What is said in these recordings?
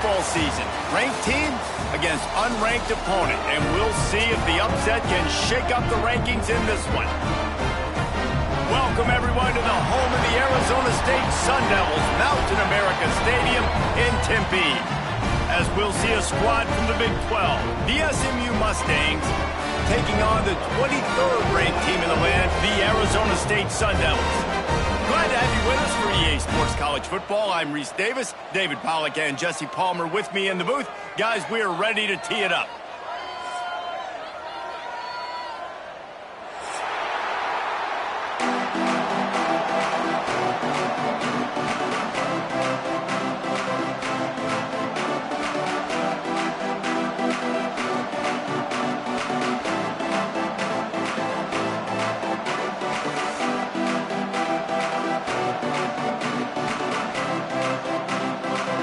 football season. Ranked team against unranked opponent, and we'll see if the upset can shake up the rankings in this one. Welcome, everyone, to the home of the Arizona State Sun Devils, Mountain America Stadium in Tempe. As we'll see a squad from the Big 12, the SMU Mustangs, taking on the 23rd ranked team in the land, the Arizona State Sun Devils. Glad to have you with us for EA Sports College Football. I'm Reese Davis, David Pollack, and Jesse Palmer with me in the booth. Guys, we are ready to tee it up.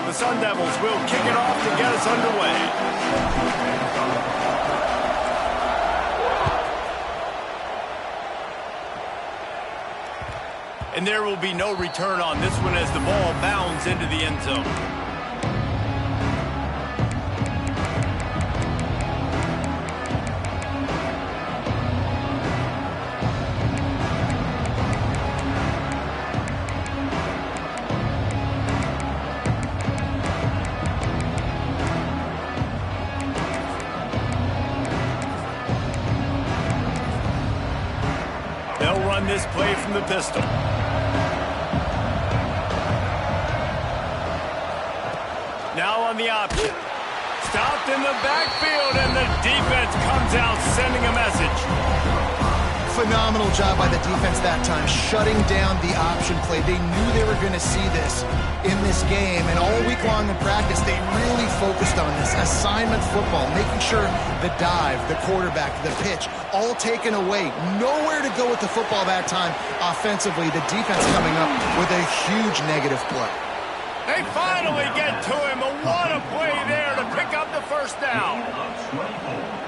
The Sun Devils will kick it off to get us underway. And there will be no return on this one as the ball bounds into the end zone. They'll run this play from the pistol. Now on the option. Stopped in the backfield, and the defense comes out sending a message. Phenomenal job by the defense that time, shutting down the option play. They knew they were going to see this in this game, and all week long in practice, they really focused on this assignment football, making sure the dive, the quarterback, the pitch, all taken away. Nowhere to go with the football that time offensively. The defense coming up with a huge negative play. They finally get to him, but what a play there to pick up the first down.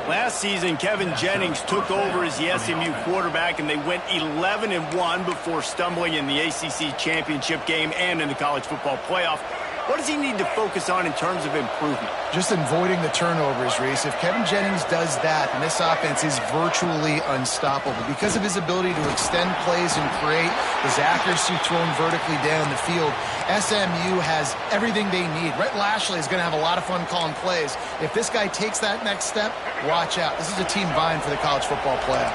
Last season, Kevin Jennings took over as the SMU quarterback, and they went 11-1 before stumbling in the ACC championship game and in the college football playoff. What does he need to focus on in terms of improvement? Just avoiding the turnovers, Reese. If Kevin Jennings does that, and this offense is virtually unstoppable because of his ability to extend plays and create, his accuracy thrown vertically down the field. SMU has everything they need. Rhett Lashley is going to have a lot of fun calling plays. If this guy takes that next step, watch out. This is a team vying for the college football playoff.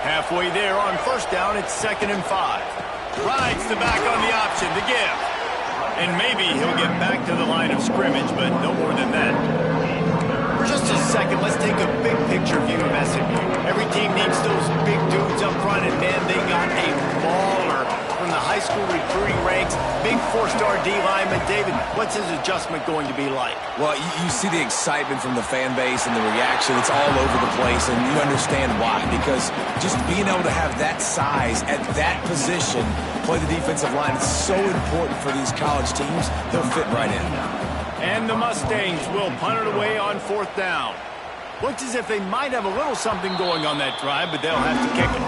Halfway there on first down, it's 2nd and 5. Rides the back on the option to give. And maybe he'll get back to the line of scrimmage, but no more than that. For just a second, let's take a big picture view of SMU. Every team needs those big dudes up front, and man, they got a mauler from the high school recruiting ranks. Big 4-star D lineman. David, what's his adjustment going to be like? Well, you see the excitement from the fan base and the reaction. It's all over the place, and you understand why. Because just being able to have that size at that position, play the defensive line, it's so important for these college teams. They'll fit right in. And the Mustangs will punt it away on 4th down. Looks as if they might have a little something going on that drive, but they'll have to kick it.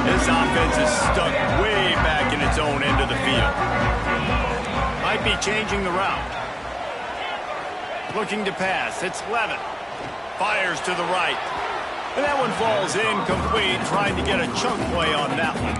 This offense is stuck way back in its own end of the field. Might be changing the route. Looking to pass. It's Levin. Fires to the right. And that one falls incomplete, trying to get a chunk play on that one.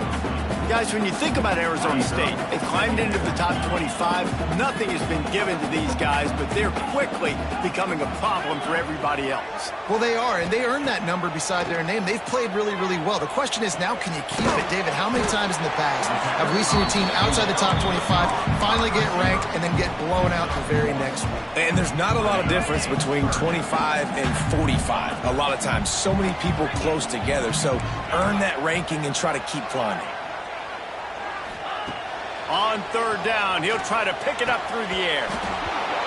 Guys, when you think about Arizona State, they climbed into the top 25. Nothing has been given to these guys, but they're quickly becoming a problem for everybody else. Well, they are, and they earned that number beside their name. They've played really, really well. The question is now, can you keep it? David, how many times in the past have we seen a team outside the top 25 finally get ranked and then get blown out the very next week? And there's not a lot of difference between 25 and 45 a lot of times. So many people close together, so earn that ranking and try to keep climbing. On 3rd down, he'll try to pick it up through the air.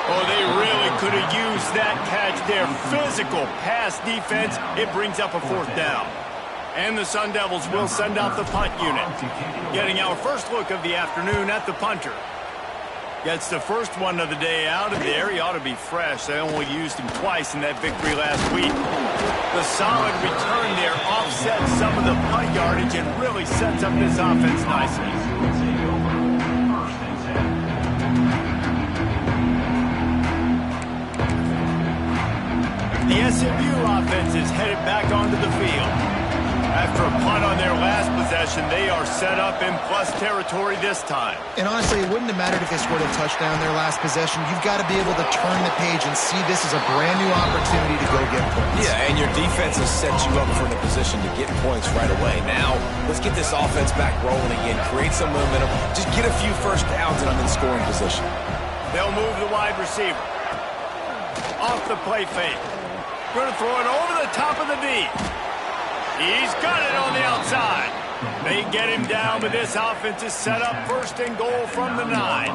Oh, they really could have used that catch there. Physical pass defense. It brings up a 4th down. And the Sun Devils will send out the punt unit. Getting our first look of the afternoon at the punter. Gets the first one of the day out of there. He ought to be fresh. They only used him twice in that victory last week. The solid return there offsets some of the punt yardage and really sets up this offense nicely. The SMU offense is headed back onto the field. After a punt on their last possession, they are set up in plus territory this time. And honestly, it wouldn't have mattered if they scored a touchdown their last possession. You've got to be able to turn the page and see this as a brand new opportunity to go get points. Yeah, and your defense has set you up for the position to get points right away. Now, let's get this offense back rolling again, create some momentum, just get a few first downs and I'm in scoring position. They'll move the wide receiver. Off the play fake. Going to throw it over the top of the D. He's got it on the outside. They get him down, but this offense is set up first and goal from the 9.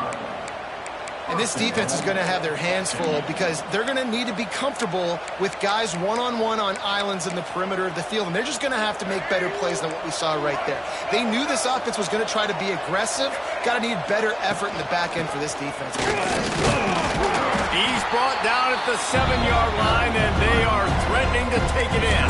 And this defense is going to have their hands full because they're going to need to be comfortable with guys one-on-one on islands in the perimeter of the field. And they're just going to have to make better plays than what we saw right there. They knew this offense was going to try to be aggressive. Got to need better effort in the back end for this defense. He's brought down at the 7-yard line, and they are threatening to take it in.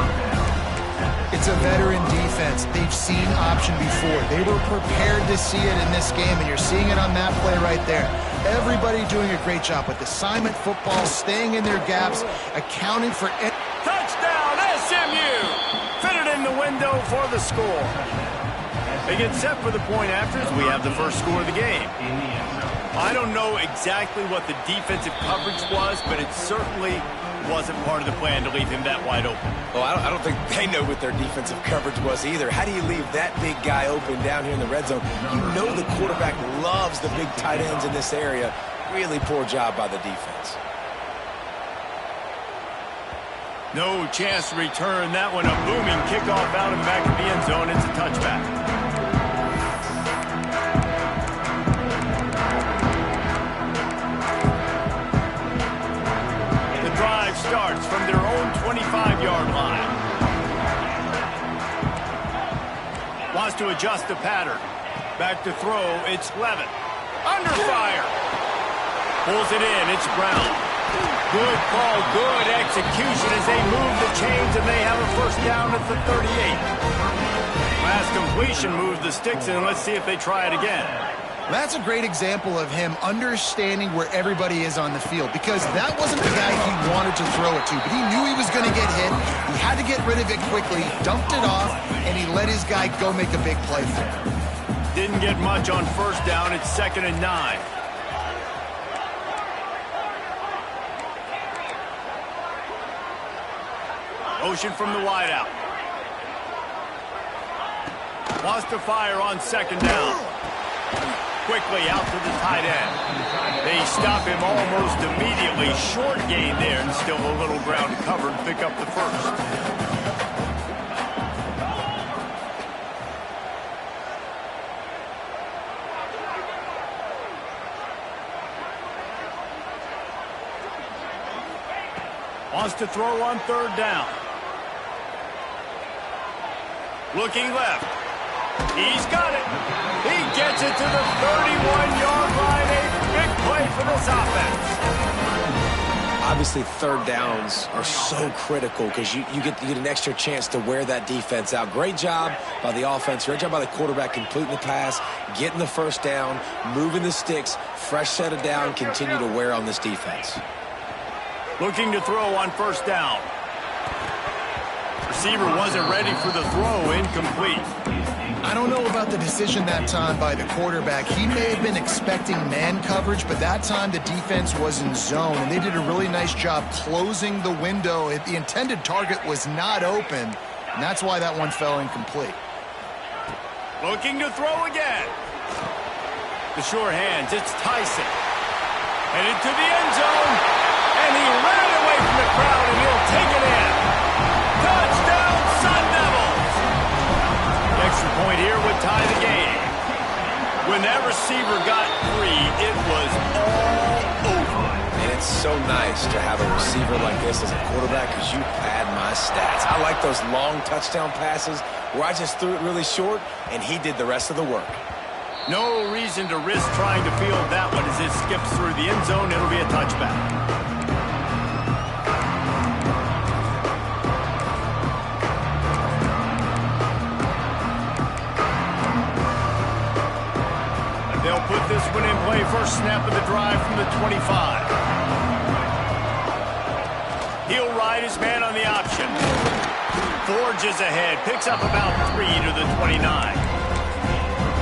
It's a veteran defense. They've seen option before. They were prepared to see it in this game, and you're seeing it on that play right there. Everybody doing a great job with assignment football, staying in their gaps, accounting for it. Touchdown, SMU! Fitted in the window for the score. They get set for the point after as we have the first score of the game. I don't know exactly what the defensive coverage was, but it certainly wasn't part of the plan to leave him that wide open. Well, I don't think they know what their defensive coverage was either. How do you leave that big guy open down here in the red zone? You know the quarterback loves the big tight ends in this area. Really poor job by the defense. No chance to return that one. A booming kickoff out of the back of the end zone. It's a touchback. Starts from their own 25-yard line. Wants to adjust the pattern. Back to throw, it's Levitt. Under fire. Pulls it in, it's Brown. Good call, good execution as they move the chains and they have a first down at the 38. Last completion moves the sticks in. Let's see if they try it again. That's a great example of him understanding where everybody is on the field because that wasn't the guy he wanted to throw it to, but he knew he was going to get hit. He had to get rid of it quickly, dumped it off, and he let his guy go make a big play for him. Didn't get much on first down. It's 2nd and 9. Motion from the wideout. Wants to fire on 2nd down. Quickly out to the tight end. They stop him almost immediately. Short gain there and still a little ground to cover and pick up the first. Wants to throw on 3rd down. Looking left. He's got it. He gets it to the 31-yard line. A big play for this offense. Obviously, 3rd downs are so critical because you get an extra chance to wear that defense out. Great job by the offense. Great job by the quarterback completing the pass, getting the first down, moving the sticks, fresh set of down, continue to wear on this defense. Looking to throw on 1st down. Receiver wasn't ready for the throw. Incomplete. I don't know about the decision that time by the quarterback. He may have been expecting man coverage, but that time the defense was in zone, and they did a really nice job closing the window. The intended target was not open, and that's why that one fell incomplete. Looking to throw again. The sure hands, it's Tyson. Headed to the end zone, and he ran away from the crowd, and he'll take it in. Touchdown, Sun Devils! The extra point here would tie the game. When that receiver got free, it was all over. And it's so nice to have a receiver like this as a quarterback because you pad my stats. I like those long touchdown passes where I just threw it really short, and he did the rest of the work. No reason to risk trying to field that one as it skips through the end zone. It'll be a touchback. They'll put this one in play. First snap of the drive from the 25. He'll ride his man on the option. Forges ahead. Picks up about 3 to the 29.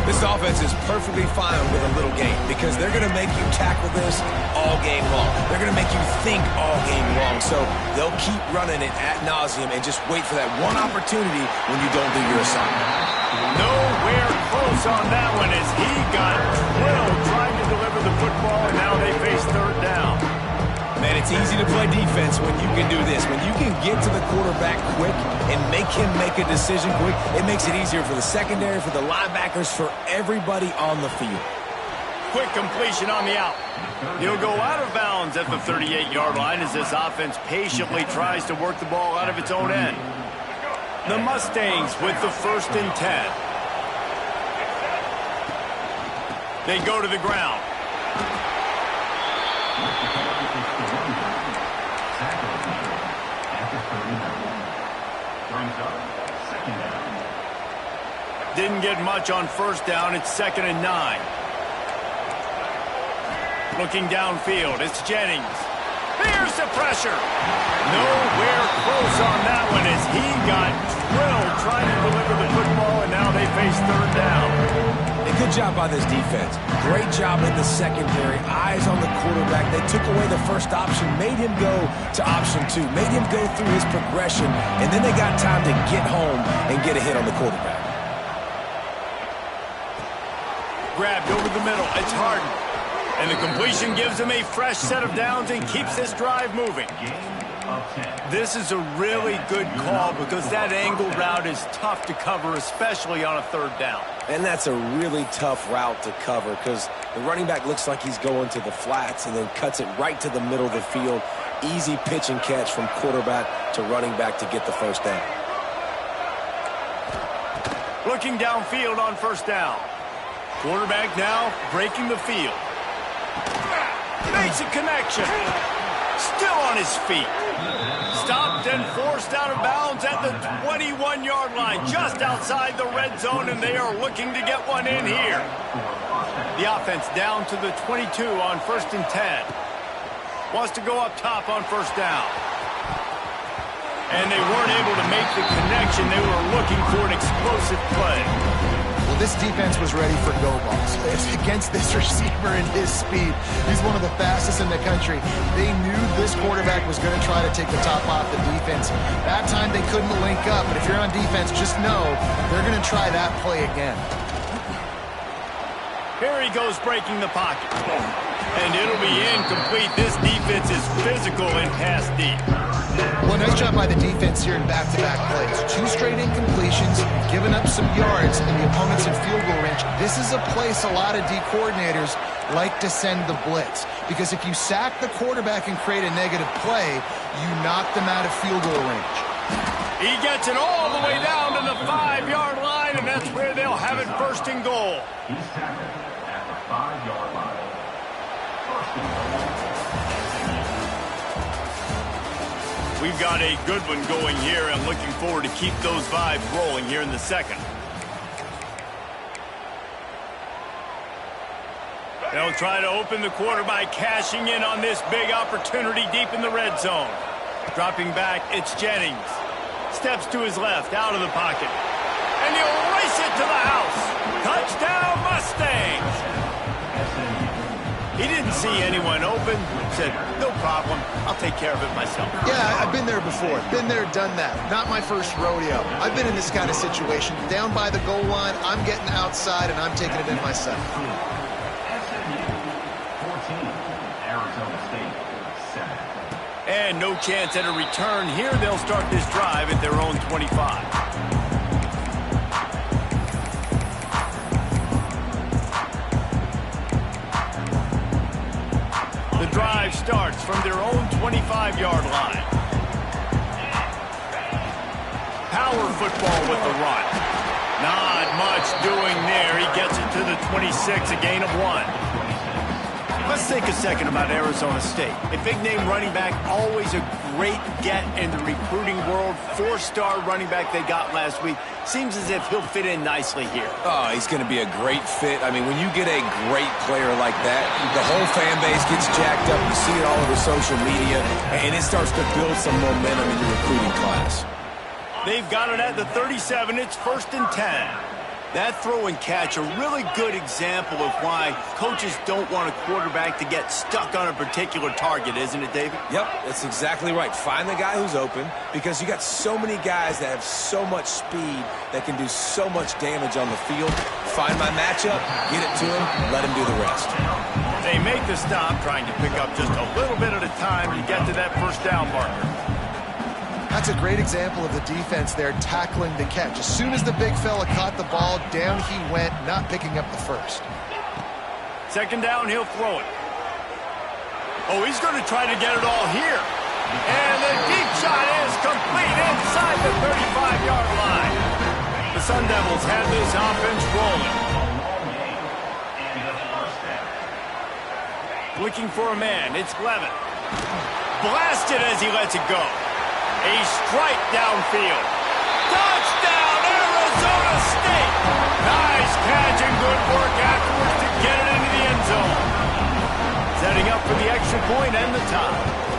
This offense is perfectly fine with a little game because they're going to make you tackle this all game long. They're going to make you think all game long. So they'll keep running it ad nauseum and just wait for that one opportunity when you don't do your assignment. Nowhere close on that one as he got drilled trying to deliver the football, and now they face third down. Man, it's easy to play defense when you can do this. When you can get to the quarterback quick and make him make a decision quick, it makes it easier for the secondary, for the linebackers, for everybody on the field. Quick completion on the out. He'll go out of bounds at the 38-yard line as this offense patiently tries to work the ball out of its own end. The Mustangs with the 1st and 10. They go to the ground. Didn't get much on first down. It's 2nd and 9. Looking downfield, it's Jennings. Here's the pressure. Nowhere close on that one as he got drilled trying to deliver the football, and now they face third down. A good job by this defense. Great job in the secondary. Eyes on the quarterback. They took away the first option, made him go to option 2, made him go through his progression, and then they got time to get home and get a hit on the quarterback. Grabbed over the middle. It's Harden. And the completion gives him a fresh set of downs and keeps this drive moving. This is a really good call because that angle route is tough to cover, especially on a third down. And that's a really tough route to cover because the running back looks like he's going to the flats and then cuts it right to the middle of the field. Easy pitch and catch from quarterback to running back to get the first down. Looking downfield on first down. Quarterback now breaking the field. Makes a connection. Still on his feet. Stopped and forced out of bounds at the 21-yard line, just outside the red zone, and they are looking to get one in here. The offense down to the 22 on 1st and 10. Wants to go up top on first down. And they weren't able to make the connection. They were looking for an explosive play. Well, this defense was ready for go balls. Against this receiver and his speed, he's one of the fastest in the country. They knew this quarterback was going to try to take the top off the defense. That time they couldn't link up, but if you're on defense, just know they're going to try that play again. Here he goes breaking the pocket. And it'll be incomplete. This defense is physical and pass deep. Well, nice job by the defense here in back-to-back plays. 2 straight incompletions, giving up some yards, and the opponent's in field goal range. This is a place a lot of D coordinators like to send the blitz, because if you sack the quarterback and create a negative play, you knock them out of field goal range. He gets it all the way down to the 5-yard line, and that's where they'll have it 1st and goal. He's tackled at the 5-yard line. 1st and goal. We've got a good one going here. I'm looking forward to keep those vibes rolling here in the second. They'll try to open the quarter by cashing in on this big opportunity deep in the red zone. Dropping back, it's Jennings. Steps to his left, out of the pocket. And he'll race it to the house. Touchdown, Mustangs! He didn't see anyone open. Said, no problem. I'll take care of it myself. Yeah, I've been there before. Been there, done that. Not my first rodeo. I've been in this kind of situation. Down by the goal line, I'm getting outside, and I'm taking it in myself. And no chance at a return here. They'll start this drive at their own 25. The drive starts from their own 25-yard line. Power football with the run. Not much doing there. He gets it to the 26, a gain of 1. Let's think a second about Arizona State. A big-name running back, always a great get in the recruiting world. 4-star running back they got last week. Seems as if he'll fit in nicely here. Oh, he's going to be a great fit. I mean, when you get a great player like that, the whole fan base gets jacked up. You see it all over social media, and it starts to build some momentum in your recruiting class. They've got it at the 37. It's 1st and 10. That throw and catch, a really good example of why coaches don't want a quarterback to get stuck on a particular target, isn't it, David? Yep, that's exactly right. Find the guy who's open, because you got so many guys that have so much speed that can do so much damage on the field. Find my matchup, get it to him, let him do the rest. They make the stop, trying to pick up just a little bit at a time to get to that 1st down marker. That's a great example of the defense there tackling the catch. As soon as the big fella caught the ball, down he went, not picking up the 1st. 2nd down, he'll throw it. Oh, he's going to try to get it all here. And the deep shot is complete inside the 35-yard line. The Sun Devils have this offense rolling. Looking for a man, it's Levin. Blasted as he lets it go. A strike downfield. Touchdown, Arizona State! Nice catch and good work afterwards to get it into the end zone. Setting up for the extra point and the tie.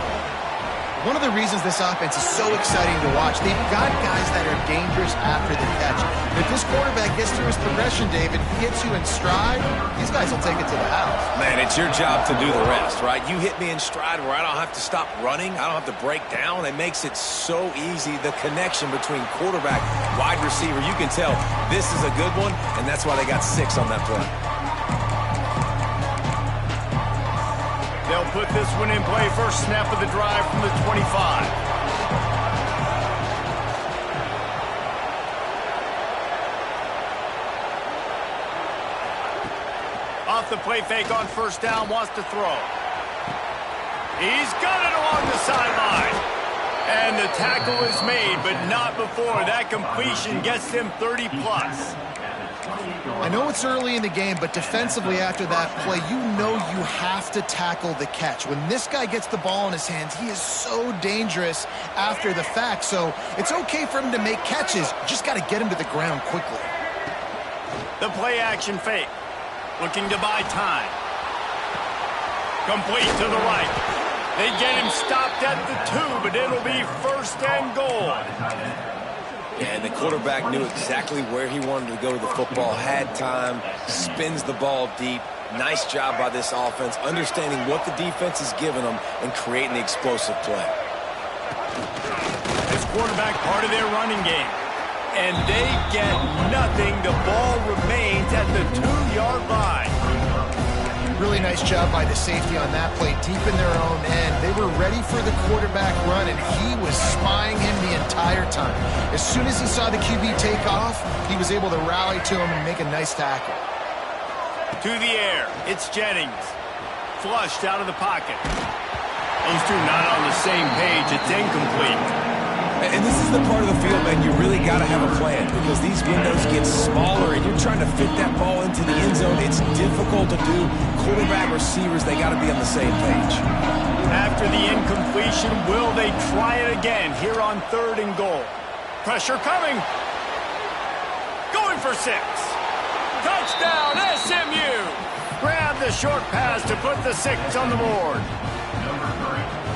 One of the reasons this offense is so exciting to watch, they've got guys that are dangerous after the catch. If this quarterback gets through his progression, David, hits you in stride, these guys will take it to the house. Man, it's your job to do the rest, right? You hit me in stride where I don't have to stop running. I don't have to break down. It makes it so easy. The connection between quarterback, wide receiver, you can tell this is a good one, and that's why they got 6 on that play. They'll put this one in play. 1st snap of the drive from the 25. Off the play fake on 1st down, wants to throw. He's got it along the sideline. And the tackle is made, but not before. That completion gets them 30+. I know it's early in the game, but defensively after that play, you know you have to tackle the catch. When this guy gets the ball in his hands, he is so dangerous after the fact. So it's okay for him to make catches. Just got to get him to the ground quickly. The play action fake. Looking to buy time. Complete to the right. They get him stopped at the 2, but it'll be 1st and goal. And the quarterback knew exactly where he wanted to go to the football, had time, spins the ball deep. Nice job by this offense, understanding what the defense is giving them and creating the explosive play. This quarterback part of their running game. And they get nothing. The ball remains at the 2-yard line. Really nice job by the safety on that play, deep in their own end. They were ready for the quarterback run, and he was spying him the entire time. As soon as he saw the QB take off, he was able to rally to him and make a nice tackle. To the air, it's Jennings. Flushed out of the pocket. Those two not on the same page. It's incomplete. And this is the part of the field, man, you really got to have a plan because these windows get smaller and you're trying to fit that ball into the end zone. It's difficult to do. Quarterback, receivers, they got to be on the same page. After the incompletion, will they try it again here on 3rd and goal? Pressure coming. Going for 6. Touchdown, SMU. Grab the short pass to put the 6 on the board.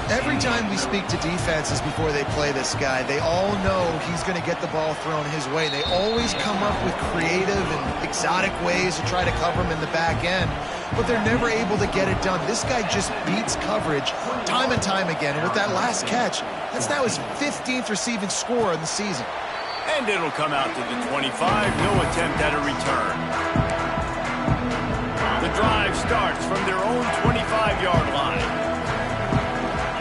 Every time we speak to defenses before they play this guy, they all know he's going to get the ball thrown his way. They always come up with creative and exotic ways to try to cover him in the back end, but they're never able to get it done. This guy just beats coverage time and time again. And with that last catch, that's now his 15th receiving score in the season. And it'll come out to the 25. No attempt at a return. The drive starts from their own 25-yard line.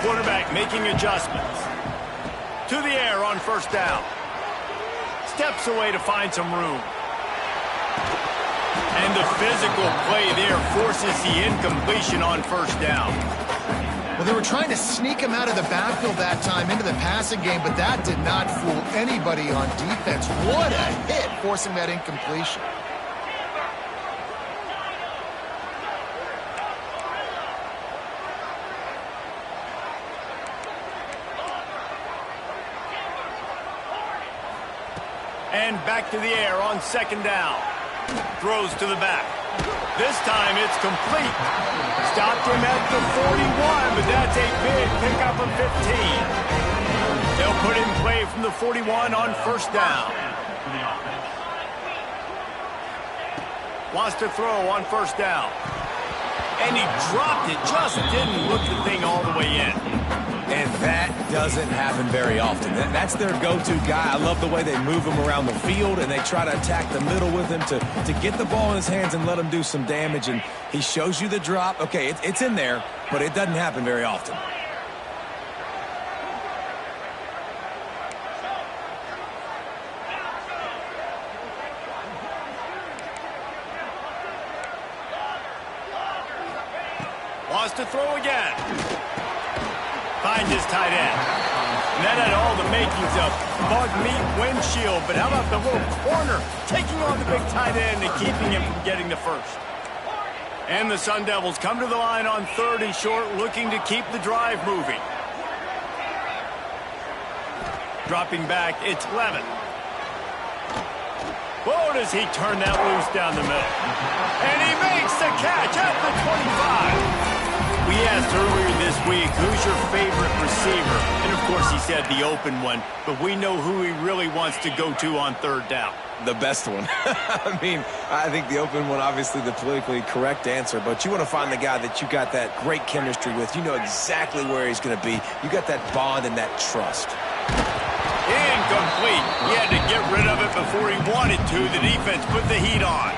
Quarterback making adjustments. To the air on 1st down. Steps away to find some room. And the physical play there forces the incompletion on 1st down. Well, they were trying to sneak him out of the backfield that time into the passing game, but that did not fool anybody on defense. What a hit, forcing that incompletion. And back to the air on second down. Throws to the back. This time it's complete. Stopped him at the 41, but that's a big pickup of 15. They'll put in play from the 41 on first down. Wants to throw on first down. And he dropped it, just didn't look the thing all the way in. And that doesn't happen very often. That's their go-to guy. I love the way they move him around the field, and they try to attack the middle with him to get the ball in his hands and let him do some damage. And he shows you the drop. Okay, it's in there, but it doesn't happen very often. Wants to throw again. Finds his tight end. And that had all the makings of bug meat windshield. But how about the little corner taking on the big tight end and keeping him from getting the first? And the Sun Devils come to the line on third and short, looking to keep the drive moving. Dropping back, it's Levin. Whoa, does he turn that loose down the middle. And he makes the catch at the 25. We asked earlier this week, who's your favorite receiver? And of course he said the open one, but we know who he really wants to go to on third down. The best one. I mean, I think the open one, obviously the politically correct answer, but you want to find the guy that you got that great chemistry with. You know exactly where he's going to be. You got that bond and that trust. Incomplete. He had to get rid of it before he wanted to. The defense put the heat on.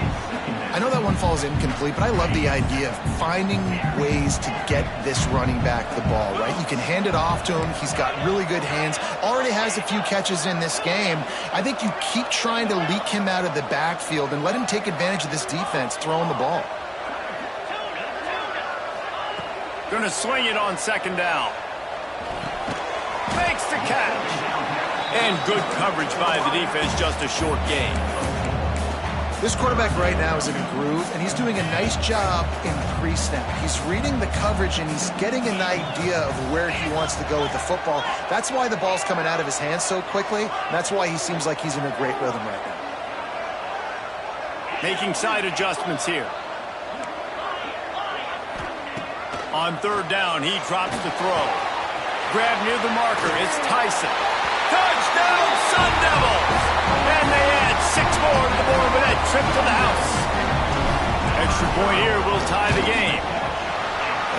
I know that one falls incomplete, but I love the idea of finding ways to get this running back the ball, right? You can hand it off to him. He's got really good hands. Already has a few catches in this game. I think you keep trying to leak him out of the backfield and let him take advantage of this defense throwing the ball. Going to swing it on second down. Makes the catch. And good coverage by the defense, just a short gain. This quarterback right now is in a groove, and he's doing a nice job in pre-snap. He's reading the coverage, and he's getting an idea of where he wants to go with the football. That's why the ball's coming out of his hands so quickly, and that's why he seems like he's in a great rhythm right now. Making side adjustments here. On third down, he drops the throw. Grab near the marker, it's Tyson. Touchdown, Sun Devils! And they add 6 more to the board with that trip to the house. Extra point here will tie the game.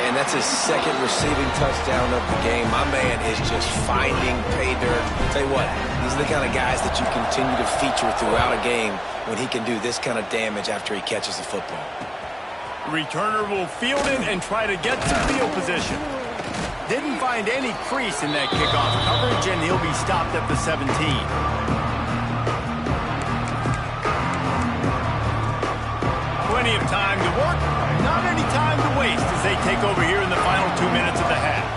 And that's his second receiving touchdown of the game. My man is just finding pay dirt. Tell you what, these are the kind of guys that you continue to feature throughout a game when he can do this kind of damage after he catches the football. Returner will field it and try to get to field position. Didn't find any crease in that kickoff coverage, and he'll be stopped at the 17. Plenty of time to work, not any time to waste as they take over here in the final 2 minutes of the half.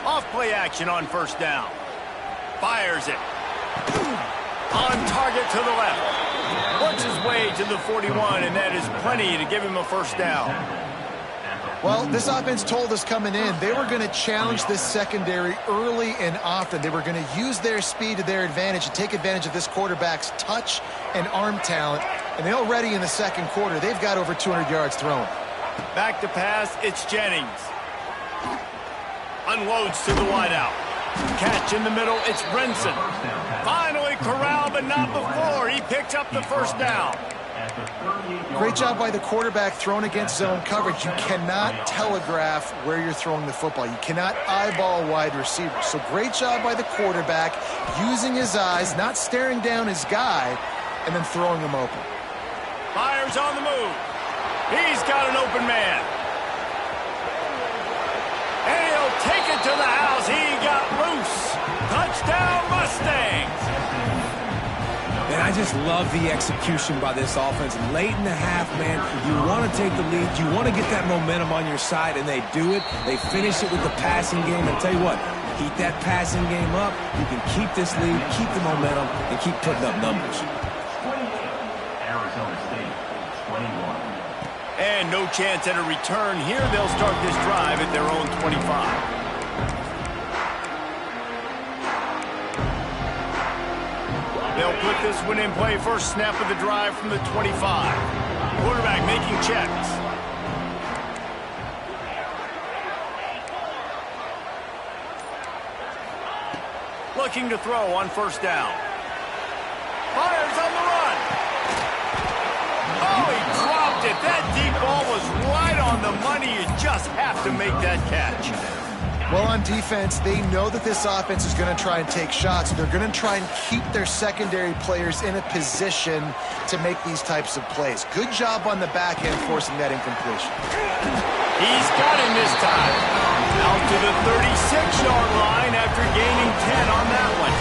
Off play action on first down. Fires it. On target to the left. Works his way to the 41, and that is plenty to give him a first down. Well, this offense told us coming in they were going to challenge this secondary early and often. They were going to use their speed to their advantage and take advantage of this quarterback's touch and arm talent. And they already in the second quarter, they've got over 200 yards thrown. Back to pass, it's Jennings. Unloads to the wideout. Catch in the middle, it's Brinson. Finally corralled, but not before. He picks up the first down. Great job by the quarterback thrown against zone coverage. You cannot telegraph where you're throwing the football. You cannot eyeball wide receivers. So great job by the quarterback using his eyes, not staring down his guy, and then throwing him open. Fires on the move. He's got an open man. And he'll take it to the house. He got loose. Touchdown, Mustangs. And I I just love the execution by this offense. Late in the half, man, you want to take the lead. You want to get that momentum on your side, and they do it. They finish it with the passing game. And tell you what, keep that passing game up. You can keep this lead, keep the momentum, and keep putting up numbers. 28, Arizona State, 21. And no chance at a return here. They'll start this drive at their own 25. They'll put this one in play. First snap of the drive from the 25. Quarterback making checks. Looking to throw on first down. Fires on the run. Oh, he dropped it. That deep ball was right on the money. You just have to make that catch. Well, on defense, they know that this offense is going to try and take shots. They're going to try and keep their secondary players in a position to make these types of plays. Good job on the back end forcing that incompletion. He's got him this time. Out to the 36-yard line after gaining 10 on that one.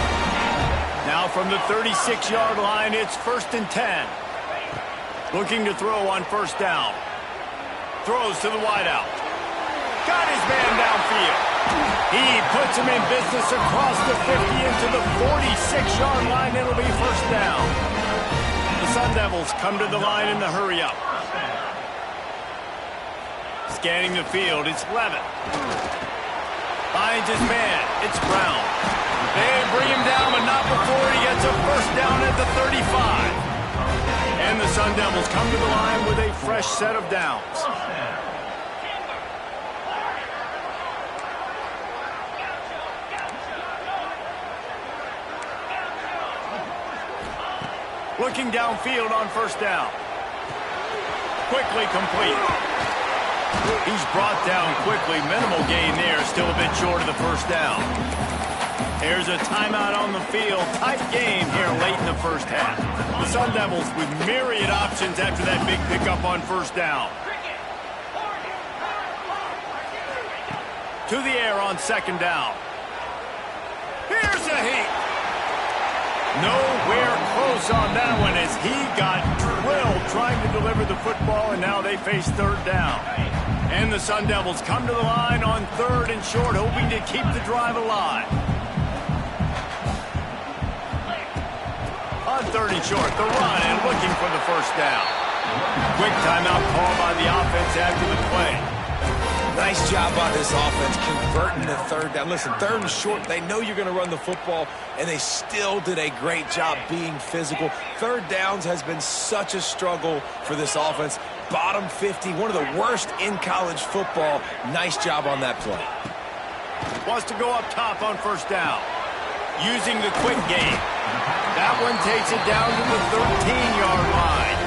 Now from the 36-yard line, it's 1st and 10. Looking to throw on first down. Throws to the wideout. Got his man downfield. He puts him in business across the 50 into the 46-yard line. It'll be first down. The Sun Devils come to the line in the hurry-up. Scanning the field, it's Levitt. Finds his man, it's Brown. They bring him down, but not before he gets a first down at the 35. And the Sun Devils come to the line with a fresh set of downs. Looking downfield on first down. Quickly complete. He's brought down quickly. Minimal gain there. Still a bit short of the first down. There's a timeout on the field. Tight game here late in the first half. The Sun Devils with myriad options after that big pickup on first down. To the air on second down. Here's a heat. Nowhere close on that one as he got drilled trying to deliver the football, and now they face third down. And the Sun Devils come to the line on 3rd and short, hoping to keep the drive alive. On 3rd and short, the run and looking for the first down. Quick timeout call by the offense after the play. Nice job by this offense converting the third down. Listen, 3rd and short, they know you're going to run the football, and they still did a great job being physical. 3rd downs has been such a struggle for this offense. Bottom 50, one of the worst in college football. Nice job on that play. Wants to go up top on first down. Using the quick game. That one takes it down to the 13-yard line.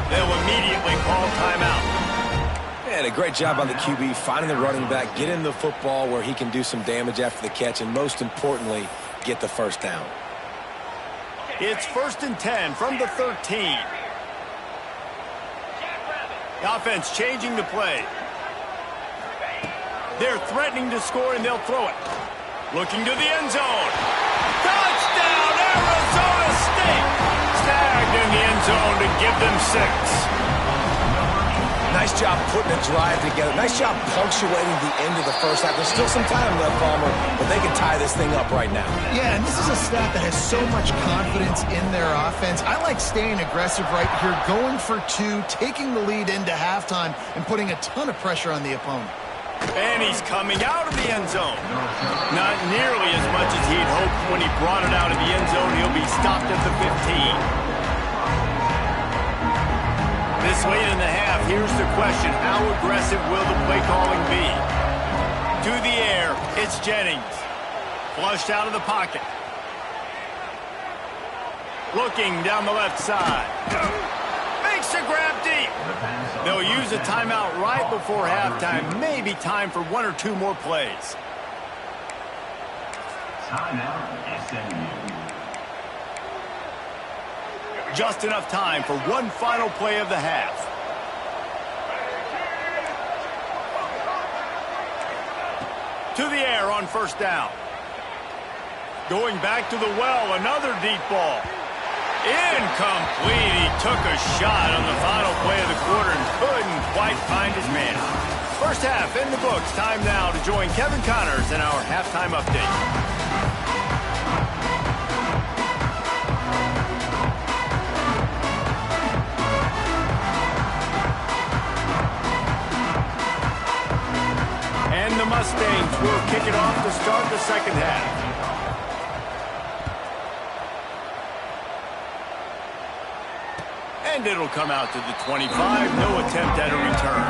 They'll immediately call timeout. And a great job on the QB, finding the running back, getting the football where he can do some damage after the catch, and most importantly, get the first down. It's 1st and 10 from the 13. The offense changing the play. They're threatening to score, and they'll throw it. Looking to the end zone. Touchdown, Arizona State! Snagged in the end zone to give them 6. Nice job putting a drive together. Nice job punctuating the end of the first half. There's still some time left, Palmer, but they can tie this thing up right now. Yeah, and this is a staff that has so much confidence in their offense. I like staying aggressive right here, going for 2, taking the lead into halftime, and putting a ton of pressure on the opponent. And he's coming out of the end zone. Not nearly as much as he'd hoped when he brought it out of the end zone. He'll be stopped at the 15. This late in the half, here's the question. How aggressive will the play calling be? To the air, it's Jennings. Flushed out of the pocket. Looking down the left side. Makes a grab deep. They'll use a timeout right before halftime. Maybe time for 1 or 2 more plays. Timeout, SMU. Just enough time for one final play of the half. To the air on first down. Going back to the well, another deep ball. Incomplete. He took a shot on the final play of the quarter and couldn't quite find his man. First half in the books. Time now to join Kevin Connors in our halftime update. And the Mustangs will kick it off to start the second half. And it'll come out to the 25. No attempt at a return.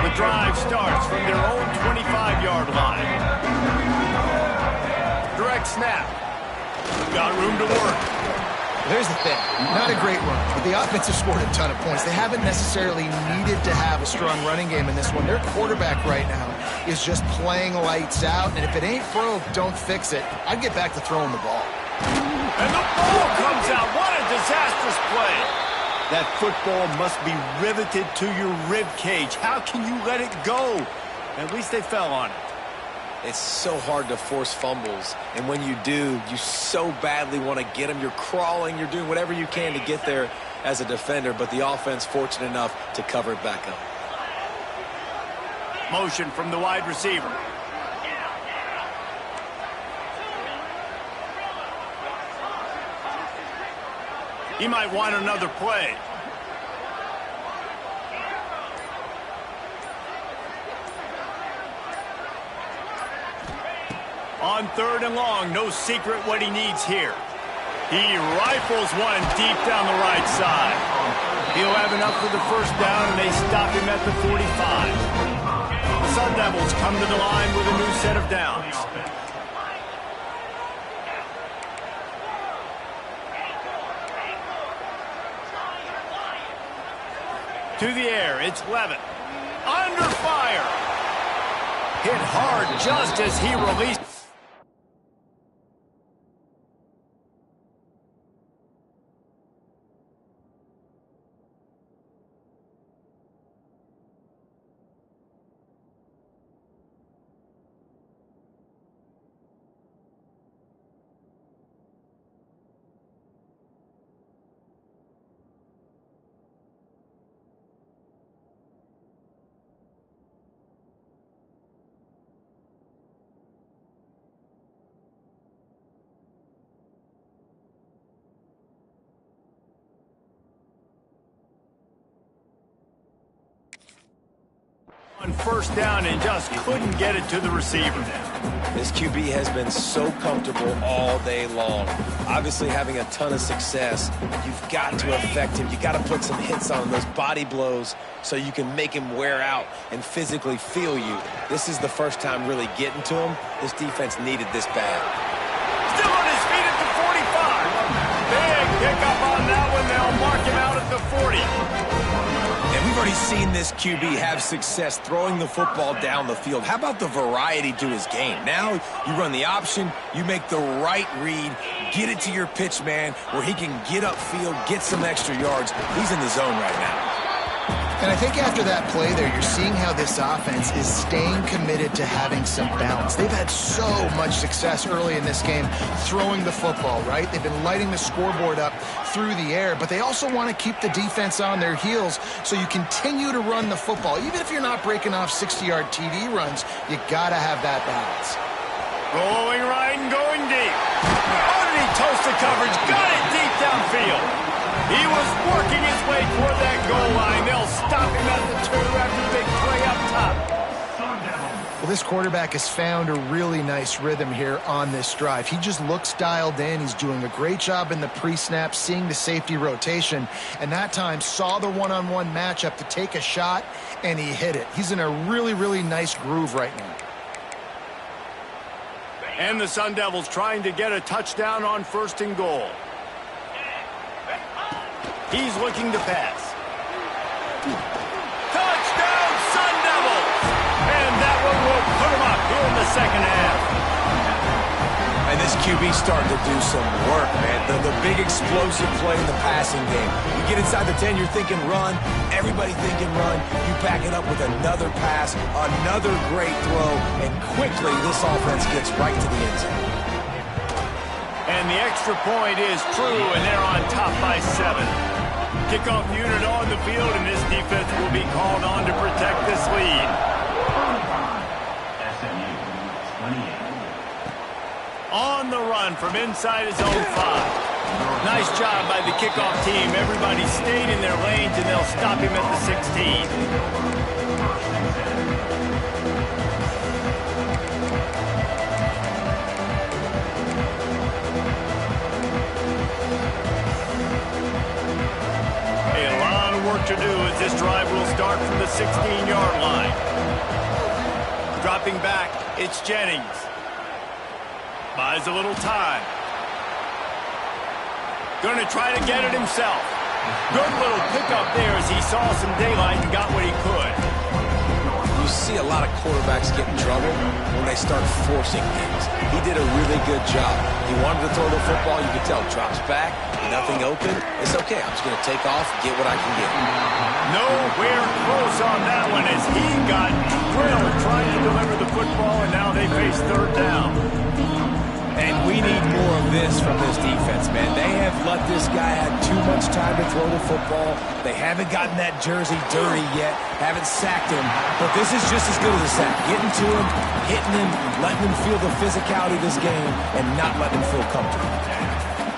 The drive starts from their own 25-yard line. Direct snap. Got room to work. There's the thing. Not a great run, but the offense has scored a ton of points. They haven't necessarily needed to have a strong running game in this one. Their quarterback right now is just playing lights out, and if it ain't broke, don't fix it. I'd get back to throwing the ball. And the ball comes out. What a disastrous play. That football must be riveted to your rib cage. How can you let it go? At least they fell on it. It's so hard to force fumbles, and when you do, you so badly want to get them. You're crawling, you're doing whatever you can to get there as a defender, but the offense fortunate enough to cover it back up. Motion from the wide receiver. He might want another play. On third and long, no secret what he needs here. He rifles one deep down the right side. He'll have enough for the first down, and they stop him at the 45. The Sun Devils come to the line with a new set of downs. To the air, it's Levitt. Under fire. Hit hard just as he released. On first down and just couldn't get it to the receiver. This QB has been so comfortable all day long. Obviously having a ton of success. You've got to affect him. You've got to put some hits on him, those body blows, so you can make him wear out and physically feel you. This is the first time really getting to him. This defense needed this bad. Still on his feet at the 45. Big pickup on that one. They'll mark him out at the 40. And we've already seen this QB have success throwing the football down the field. How about the variety to his game? Now you run the option, you make the right read, get it to your pitch man where he can get upfield, get some extra yards. He's in the zone right now. And I think after that play there, you're seeing how this offense is staying committed to having some balance. They've had so much success early in this game throwing the football, right? They've been lighting the scoreboard up through the air, but they also want to keep the defense on their heels, so you continue to run the football. Even if you're not breaking off 60-yard TD runs, you got to have that balance. Rolling right and going deep. Underneath toasted coverage, got it deep downfield. He was working his way toward that goal line. They'll stop him at the 2 after the big play up top. Well, this quarterback has found a really nice rhythm here on this drive. He just looks dialed in. He's doing a great job in the pre-snap, seeing the safety rotation, and that time saw the one-on-one matchup to take a shot, and he hit it. He's in a really, really nice groove right now. And the Sun Devils trying to get a touchdown on first and goal. He's looking to pass. Touchdown, Sun Devils! And that one will put him up here in the second half. And this QB's starting to do some work, man. The big explosive play in the passing game. You get inside the 10, you're thinking run. Everybody thinking run. You back it up with another pass, another great throw, and quickly this offense gets right to the end zone. And the extra point is true, and they're on top by 7. Kickoff unit on the field, and this defense will be called on to protect this lead. On the run from inside his own 5. Nice job by the kickoff team. Everybody stayed in their lanes, and they'll stop him at the 16. A lot of work to do as this drive will start from the 16-yard line. Dropping back, it's Jennings. Buys a little time. Going to try to get it himself. Good little pickup there as he saw some daylight and got what he could. You see a lot of quarterbacks get in trouble when they start forcing things. He did a really good job. He wanted to throw the football. You could tell. Drops back. Nothing open. It's okay. I'm just going to take off, get what I can get. Nowhere close on that one as he got drilled trying to deliver the football, and now they face third down. And we need more of this from this defense, man. They have let this guy have too much time to throw the football. They haven't gotten that jersey dirty yet, haven't sacked him. But this is just as good as a sack. Getting to him, hitting him, letting him feel the physicality of this game, and not letting him feel comfortable.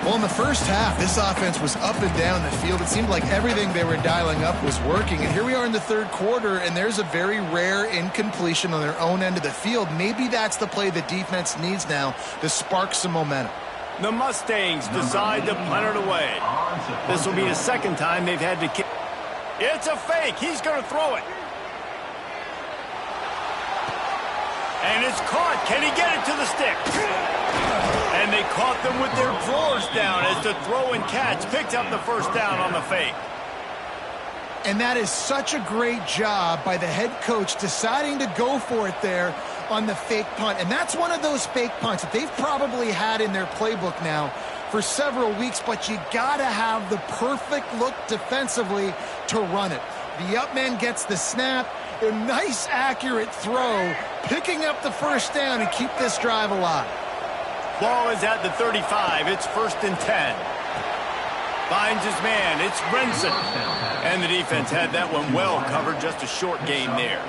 Well, in the first half, this offense was up and down the field. It seemed like everything they were dialing up was working. And here we are in the third quarter, and there's a very rare incompletion on their own end of the field. Maybe that's the play the defense needs now to spark some momentum. The Mustangs decide to punt it away. This will be the second time they've had to kick. It's a fake. He's going to throw it. And it's caught. Can he get it to the stick? And they caught them with their drawers down as the throw and catch picked up the first down on the fake. And that is such a great job by the head coach deciding to go for it there on the fake punt. And that's one of those fake punts that they've probably had in their playbook now for several weeks, but you gotta have the perfect look defensively to run it. The up man gets the snap, a nice accurate throw, picking up the first down and keep this drive alive. Ball is at the 35. It's 1st and 10. Finds his man. It's Brinson. And the defense had that one well covered. Just a short gain there.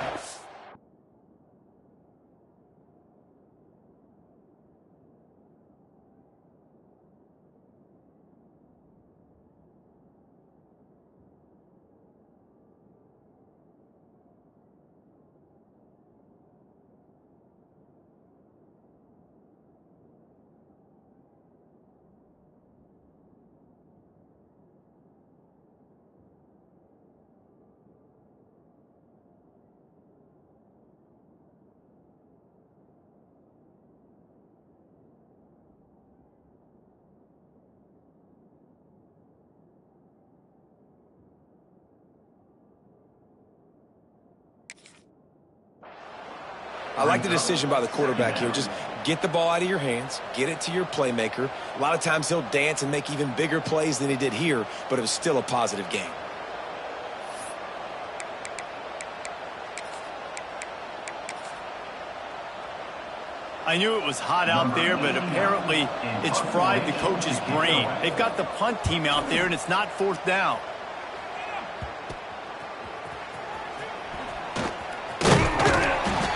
I like the decision by the quarterback here. Just get the ball out of your hands, get it to your playmaker. A lot of times he'll dance and make even bigger plays than he did here, but it was still a positive game. I knew it was hot out there, but apparently it's fried the coach's brain. They've got the punt team out there, and it's not 4th down.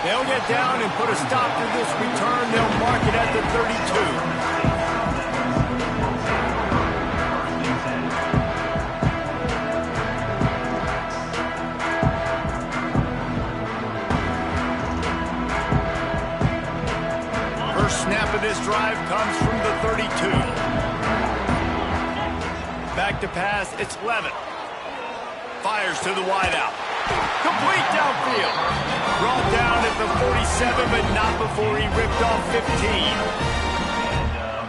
They'll get down and put a stop to this return. They'll mark it at the 32. First snap of this drive comes from the 32. Back to pass, it's Levitt. Fires to the wideout. Complete downfield. Brought down at the 47, but not before he ripped off 15.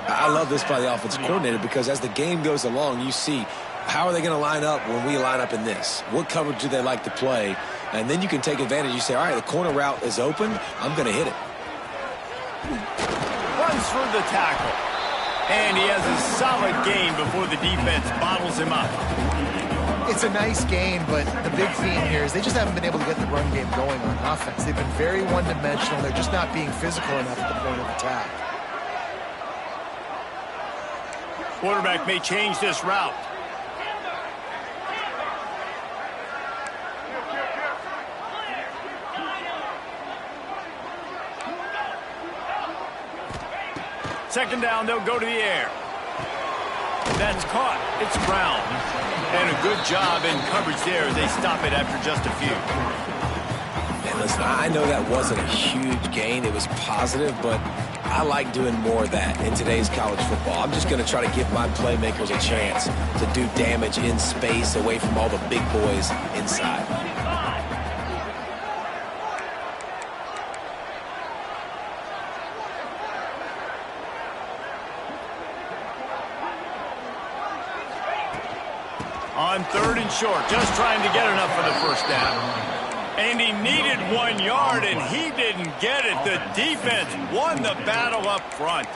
I love this by the offensive coordinator because as the game goes along, you see how are they going to line up when we line up in this? What coverage do they like to play? And then you can take advantage. You say, all right, the corner route is open. I'm going to hit it. One for the tackle. And he has a solid gain before the defense bottles him up. It's a nice gain, but the big theme here is they just haven't been able to get the run game going on offense. They've been very one-dimensional. They're just not being physical enough at the point of attack. Quarterback may change this route. Second down, they'll go to the air. That's caught. It's Brown. And a good job in coverage there as they stop it after just a few. And listen, I know that wasn't a huge gain. It was positive, but I like doing more of that in today's college football. I'm just going to try to give my playmakers a chance to do damage in space away from all the big boys inside. On 3rd and short, just trying to get enough for the first down. And he needed 1 yard, and he didn't get it. The defense won the battle up front.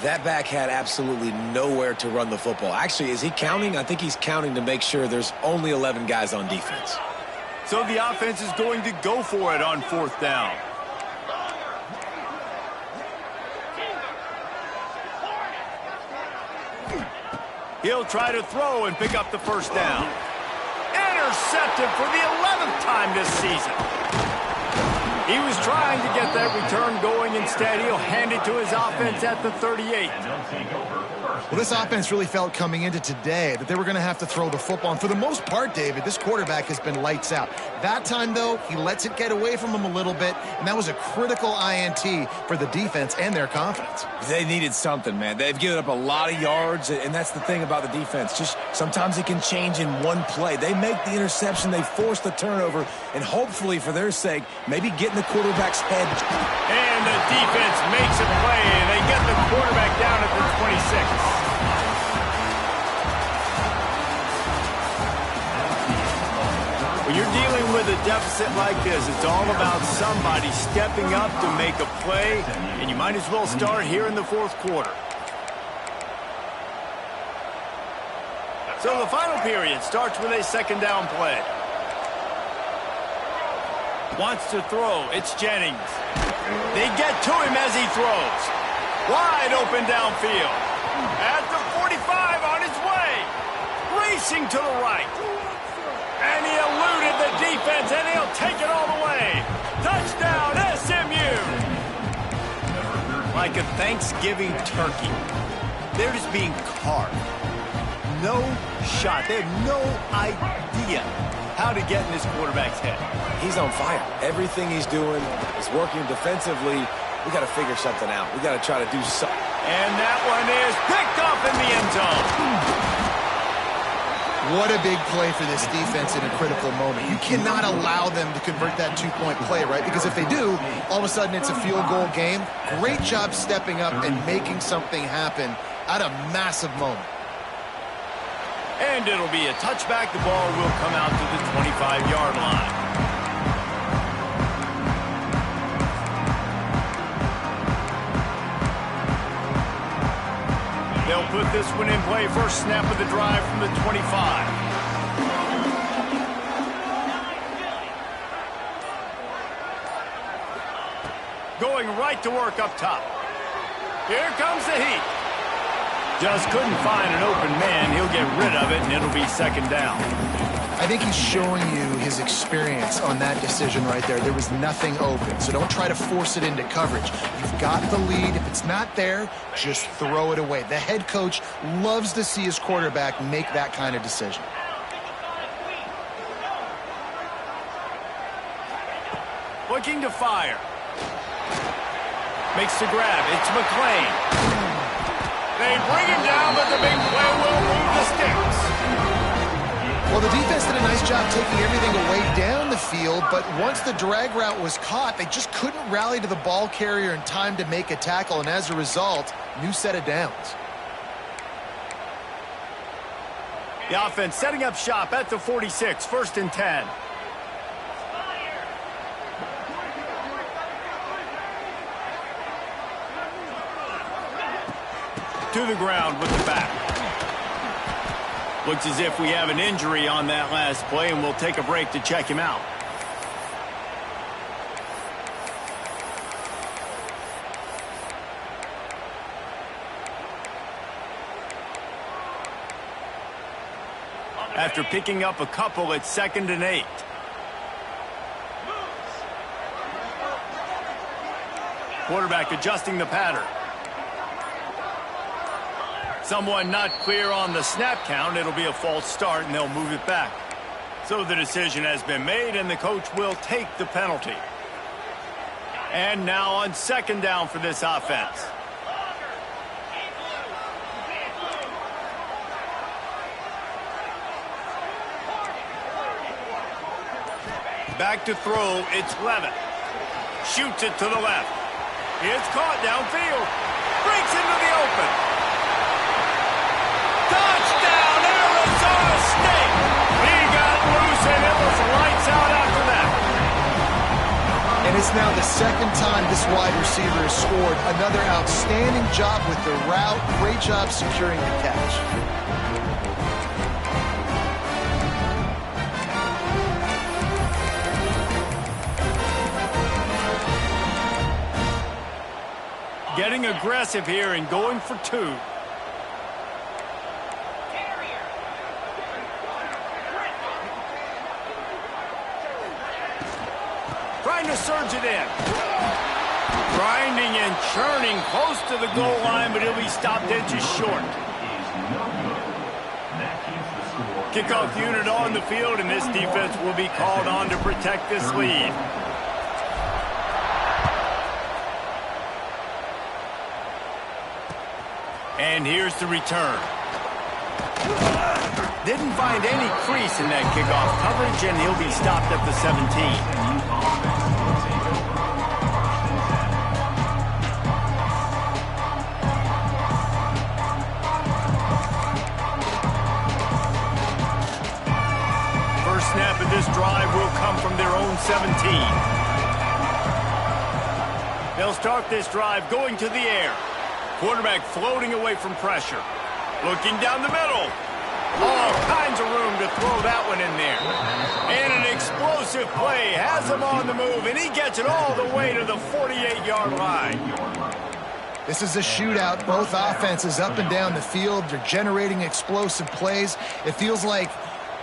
That back had absolutely nowhere to run the football. Actually, is he counting? I think he's counting to make sure there's only 11 guys on defense. So the offense is going to go for it on 4th down. He'll try to throw and pick up the first down. Intercepted for the 11th time this season. He was trying to get that return going. Instead, he'll hand it to his offense at the 38. Well, this offense really felt coming into today that they were going to have to throw the football. And for the most part, David, this quarterback has been lights out. That time, though, he lets it get away from him a little bit, and that was a critical INT for the defense and their confidence. They needed something, man. They've given up a lot of yards, and that's the thing about the defense. Just sometimes it can change in one play. They make the interception, they force the turnover, and hopefully, for their sake, maybe get in the quarterback's head. And the defense makes a play, and they get the quarterback down at the 26. When you're dealing with a deficit like this, it's all about somebody stepping up to make a play, and you might as well start here in the 4th quarter. So the final period starts with a 2nd down play. Wants to throw. It's Jennings. They get to him as he throws. Wide open downfield. At the 45 on his way. Racing to the right. And he eluded the defense, and he'll take it all the way. Touchdown, SMU. Like a Thanksgiving turkey. They're just being carved. No shot. They have no idea how to get in this quarterback's head. He's on fire. Everything he's doing is working defensively. We got to figure something out. We got to try to do something. And that one is picked off in the end zone. What a big play for this defense in a critical moment. You cannot allow them to convert that 2-point play, right? Because if they do, all of a sudden it's a field goal game. Great job stepping up and making something happen at a massive moment. And it'll be a touchback. The ball will come out to the 25-yard line. They'll put this one in play. First snap of the drive from the 25. Going right to work up top. Here comes the heat. Just couldn't find an open man. He'll get rid of it, and it'll be 2nd down. I think he's showing you his experience on that decision right there. There was nothing open, so don't try to force it into coverage. You've got the lead. If it's not there, just throw it away. The head coach loves to see his quarterback make that kind of decision. Looking to fire. Makes the grab. It's McClain. They bring him down, but the big play will move the sticks. Well, the defense did a nice job taking everything away down the field, but once the drag route was caught, they just couldn't rally to the ball carrier in time to make a tackle, and as a result, new set of downs. The offense setting up shop at the 46, 1st and 10. to the ground with the back. Looks as if we have an injury on that last play, and we'll take a break to check him out. After picking up a couple, it's 2nd and 8. Quarterback adjusting the pattern. Someone not clear on the snap count. It'll be a false start, and they'll move it back. So the decision has been made, and the coach will take the penalty. And now on 2nd down for this offense. Back to throw, it's Levitt. Shoots it to the left. It's caught downfield. Breaks into the open. Touchdown, Arizona State! He got loose and it was lights out after that. And it's now the 2nd time this wide receiver has scored. Another outstanding job with the route. Great job securing the catch. Getting aggressive here and going for 2. Trying to surge it in. Grinding and churning close to the goal line, but he'll be stopped inches short. Kickoff unit on the field, and this defense will be called on to protect this lead. And here's the return. Didn't find any crease in that kickoff coverage, and he'll be stopped at the 17. First snap of this drive will come from their own 17. They'll start this drive going to the air. Quarterback floating away from pressure. Looking down the middle. All kinds of room to throw that one in there. And an explosive play has him on the move, and he gets it all the way to the 48-yard line. This is a shootout. Both offenses up and down the field. They're generating explosive plays. It feels like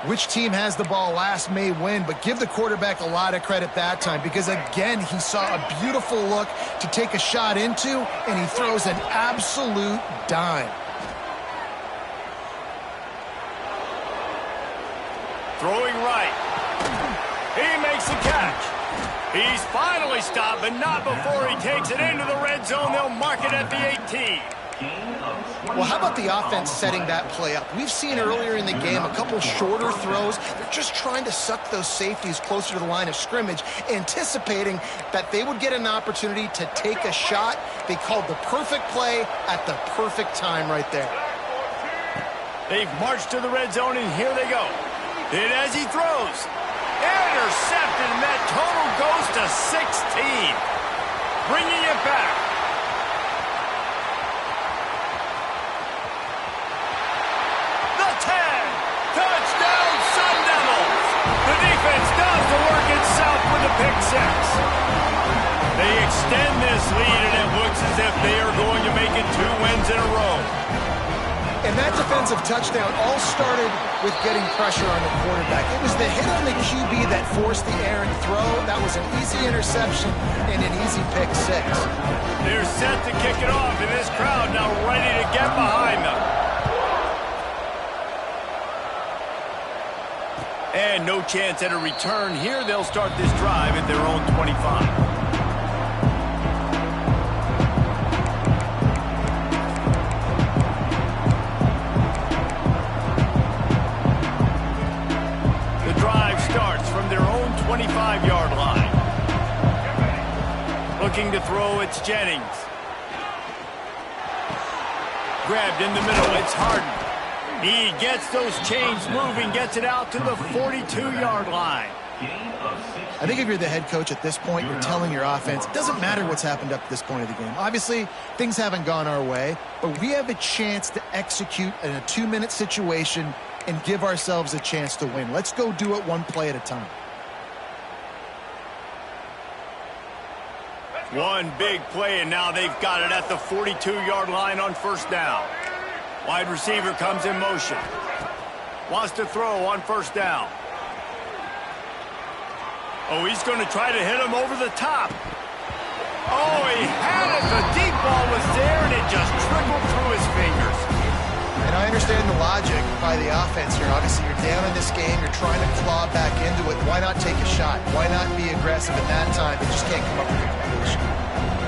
which team has the ball last may win, but give the quarterback a lot of credit that time because, again, he saw a beautiful look to take a shot into, and he throws an absolute dime. Throwing right. He makes the catch. He's finally stopped, but not before he takes it into the red zone. They'll mark it at the 18. Well, how about the offense setting that play up? We've seen earlier in the game a couple shorter throws. They're just trying to suck those safeties closer to the line of scrimmage, anticipating that they would get an opportunity to take a shot. They called the perfect play at the perfect time right there. They've marched to the red zone, and here they go. And as he throws, intercepted, and that total goes to 16. Bringing it back. Touchdown, Sun Devils! The defense does the work itself with a pick 6. They extend this lead, and it looks as if they are going to make it 2 wins in a row. And that defensive touchdown all started with getting pressure on the quarterback. It was the hit on the QB that forced the errant throw. That was an easy interception and an easy pick 6. They're set to kick it off, and this crowd now ready to get behind them. And no chance at a return here. They'll start this drive at their own 25. The drive starts from their own 25-yard line. Looking to throw, it's Jennings. Grabbed in the middle, it's Harden. He gets those chains moving, gets it out to the 42-yard line. Gain of 16. I think if you're the head coach at this point, you're telling your offense, it doesn't matter what's happened up to this point of the game. Obviously, things haven't gone our way, but we have a chance to execute in a 2-minute situation and give ourselves a chance to win. Let's go do it one play at a time. One big play, and now they've got it at the 42-yard line on first down. Wide receiver comes in motion. Wants to throw on first down. Oh, he's going to try to hit him over the top. Oh, he had it. The deep ball was there, and it just trickled through his fingers. And I understand the logic by the offense here. Obviously, you're down in this game. You're trying to claw back into it. Why not take a shot? Why not be aggressive at that time? They just can't come up with a completion.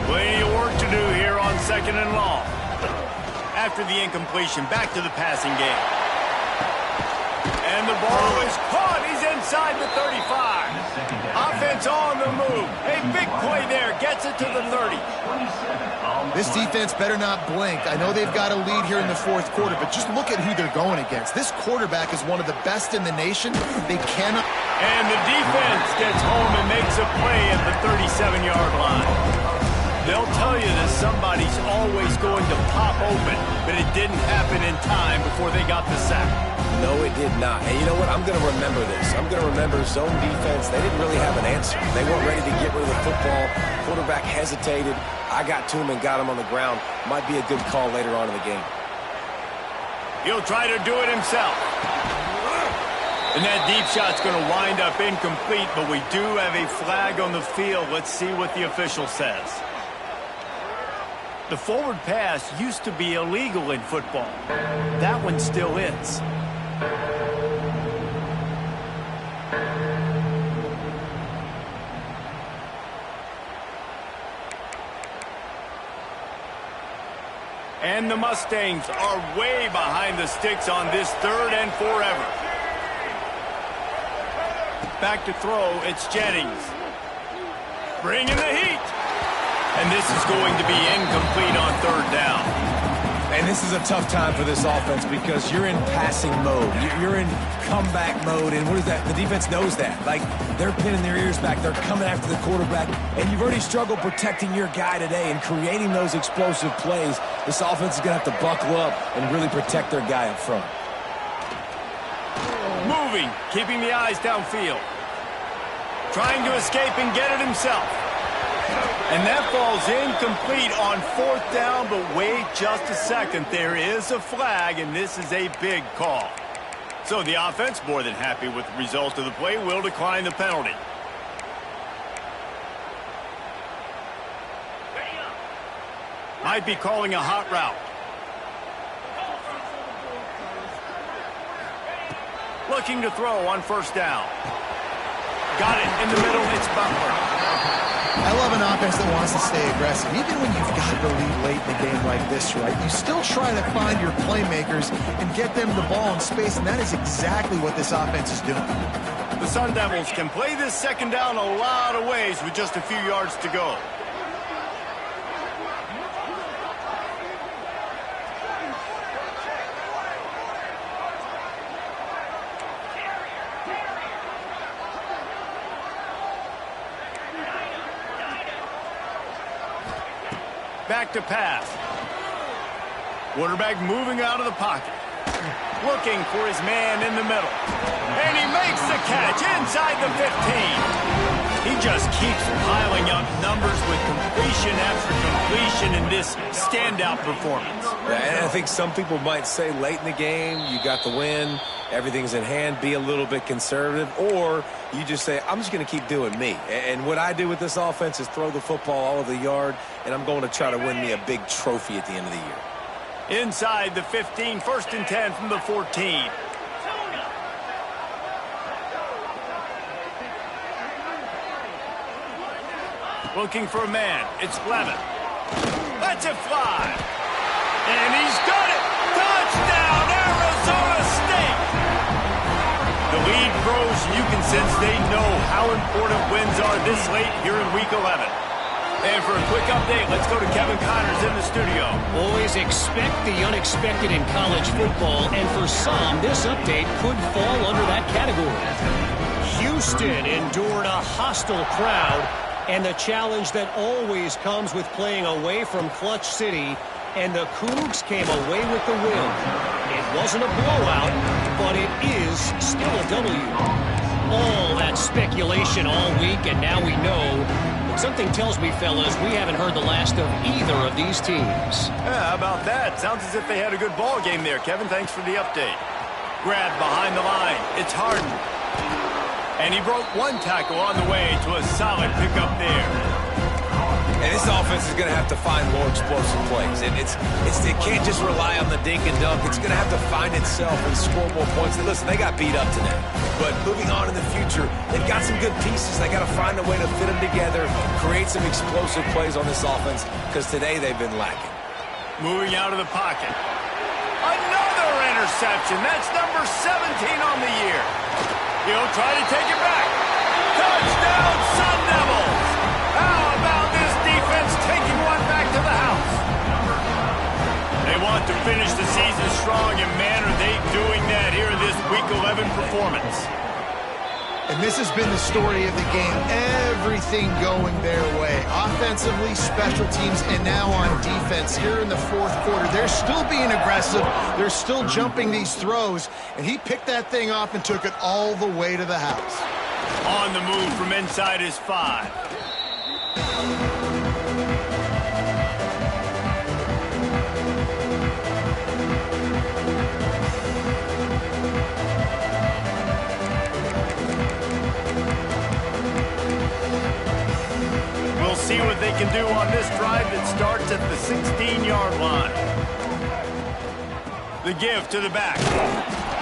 Plenty of work to do here on second and long. After the incompletion, back to the passing game. And the ball is caught. He's inside the 35. Offense on the move. A big play there. Gets it to the 30. This defense better not blink. I know they've got a lead here in the fourth quarter, but just look at who they're going against. This quarterback is one of the best in the nation. They cannot... And the defense gets home and makes a play at the 37-yard line. They'll tell you that somebody's always going to pop open, but it didn't happen in time before they got the sack. No, it did not. And you know what? I'm going to remember this. I'm going to remember zone defense. They didn't really have an answer. They weren't ready to get rid of the football. Quarterback hesitated. I got to him and got him on the ground. Might be a good call later on in the game. He'll try to do it himself. And that deep shot's going to wind up incomplete, but we do have a flag on the field. Let's see what the official says. The forward pass used to be illegal in football. That one still is. And the Mustangs are way behind the sticks on this third and forever. Back to throw, it's Jennings. Bringing the heat. And this is going to be incomplete on third down. And this is a tough time for this offense because you're in passing mode. You're in comeback mode, and what is that? The defense knows that. Like, they're pinning their ears back. They're coming after the quarterback, and you've already struggled protecting your guy today and creating those explosive plays. This offense is going to have to buckle up and really protect their guy up front. Moving, keeping the eyes downfield. Trying to escape and get it himself. And that falls incomplete on fourth down, but wait just a second. There is a flag, and this is a big call. So the offense, more than happy with the result of the play, will decline the penalty. Might be calling a hot route. Looking to throw on first down. Got it in the middle. It's Butler. I love an offense that wants to stay aggressive. Even when you've got the lead late in the game like this, right, you still try to find your playmakers and get them the ball in space, and that is exactly what this offense is doing. The Sun Devils can play this second down a lot of ways with just a few yards to go. Back to pass. Quarterback moving out of the pocket. Looking for his man in the middle. And he makes the catch inside the 15. He just keeps piling up numbers with completion after completion in this standout performance. Yeah, and I think some people might say late in the game, you got the win, everything's in hand, be a little bit conservative, or you just say, I'm just going to keep doing me. And what I do with this offense is throw the football all over the yard, and I'm going to try to win me a big trophy at the end of the year. Inside the 15, 1st and 10 from the 14. Looking for a man. It's Levin. Lets it fly. And he's got it. Touchdown, Arizona State. The lead grows, and you can sense they know how important wins are this late here in Week 11. And for a quick update, let's go to Kevin Connors in the studio. Always expect the unexpected in college football, and for some, this update could fall under that category. Huge Houston endured a hostile crowd, and the challenge that always comes with playing away from Clutch City, and the Cougs came away with the win. It wasn't a blowout, but it is still a W. All that speculation all week, and now we know. But something tells me, fellas, we haven't heard the last of either of these teams. Yeah, how about that? Sounds as if they had a good ball game there, Kevin. Thanks for the update. Grab behind the line. It's Harden. And he broke one tackle on the way to a solid pickup there. And this offense is going to have to find more explosive plays. And it can't just rely on the dink and dunk. It's going to have to find itself and score more points. And listen, they got beat up today. But moving on in the future, they've got some good pieces. They got to find a way to fit them together, create some explosive plays on this offense, because today they've been lacking. Moving out of the pocket. Another interception. That's number 17 on the year. He'll try to take it back. Touchdown, Sun Devils. How about this defense taking one back to the house? They want to finish the season strong, and man, are they doing that here in this Week 11 performance. And this has been the story of the game. Everything going their way. Offensively, special teams, and now on defense here in the fourth quarter. They're still being aggressive. They're still jumping these throws. And he picked that thing off and took it all the way to the house. On the move from inside his 5. We'll see what they can do on this drive that starts at the 16-yard line. The give to the back.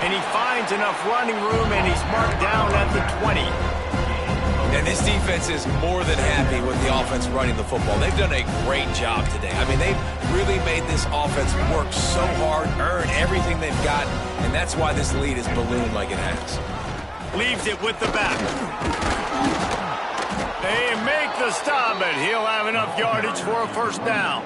And he finds enough running room, and he's marked down at the 20. And this defense is more than happy with the offense running the football. They've done a great job today. I mean, they've really made this offense work so hard, earn everything they've got, and that's why this lead is ballooned like it has. Leaves it with the back. They make the stop, but he'll have enough yardage for a first down.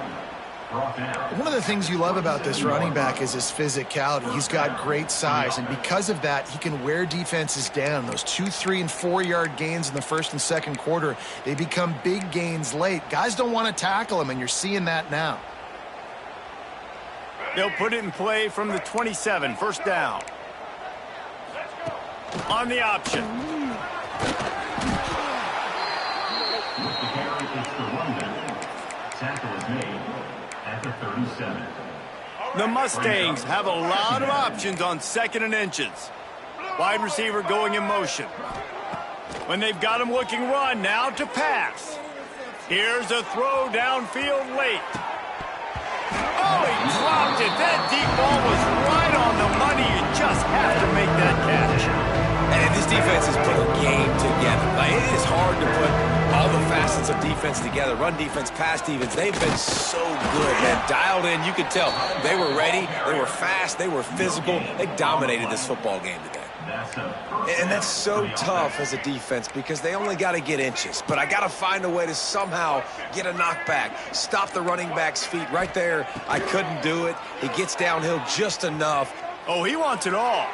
One of the things you love about this running back is his physicality. He's got great size, and because of that, he can wear defenses down. Those 2-, 3-, and 4-yard gains in the first and second quarter, they become big gains late. Guys don't want to tackle him, and you're seeing that now. They'll put it in play from the 27, first down. On the option. With the carry, it's the runback. Tackle is made at the 37. The Mustangs have a lot of options on 2nd and inches. Wide receiver going in motion. When they've got him looking run, now to pass. Here's a throw downfield late. Oh, he dropped it. That deep ball was right on the money. You just have to make that catch. And this defense has put a game together. Like, it is hard to put all the facets of defense together. Run defense, pass defense. They've been so good, man. Dialed in, you could tell. They were ready. They were fast. They were physical. They dominated this football game today. And that's so tough as a defense because they only got to get inches. But I got to find a way to somehow get a knockback, stop the running back's feet. Right there, I couldn't do it. He gets downhill just enough. Oh, he wants it all.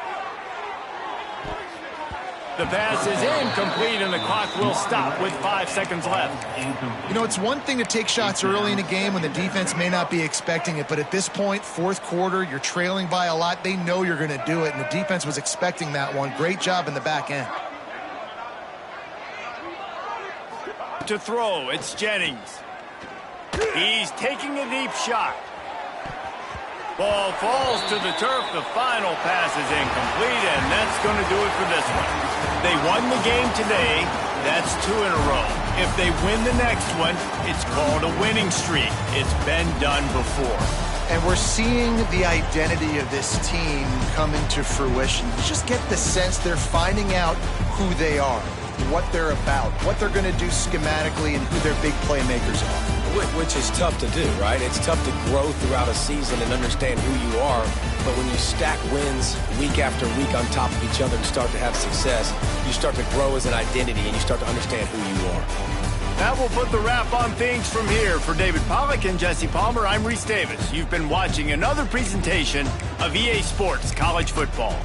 The pass is incomplete, and the clock will stop with 5 seconds left. You know, it's one thing to take shots early in a game when the defense may not be expecting it, but at this point, fourth quarter, you're trailing by a lot. They know you're going to do it, and the defense was expecting that one. Great job in the back end. To throw, it's Jennings. He's taking a deep shot. Ball falls to the turf. The final pass is incomplete, and that's going to do it for this one. They won the game today. That's 2 in a row. If they win the next one, it's called a winning streak. It's been done before. And we're seeing the identity of this team come into fruition. You just get the sense they're finding out who they are, what they're about, what they're going to do schematically, and who their big playmakers are. Which is tough to do, right? It's tough to grow throughout a season and understand who you are. But when you stack wins week after week on top of each other and start to have success, you start to grow as an identity and you start to understand who you are. That will put the wrap on things from here. For David Pollack and Jesse Palmer, I'm Reese Davis. You've been watching another presentation of EA Sports College Football.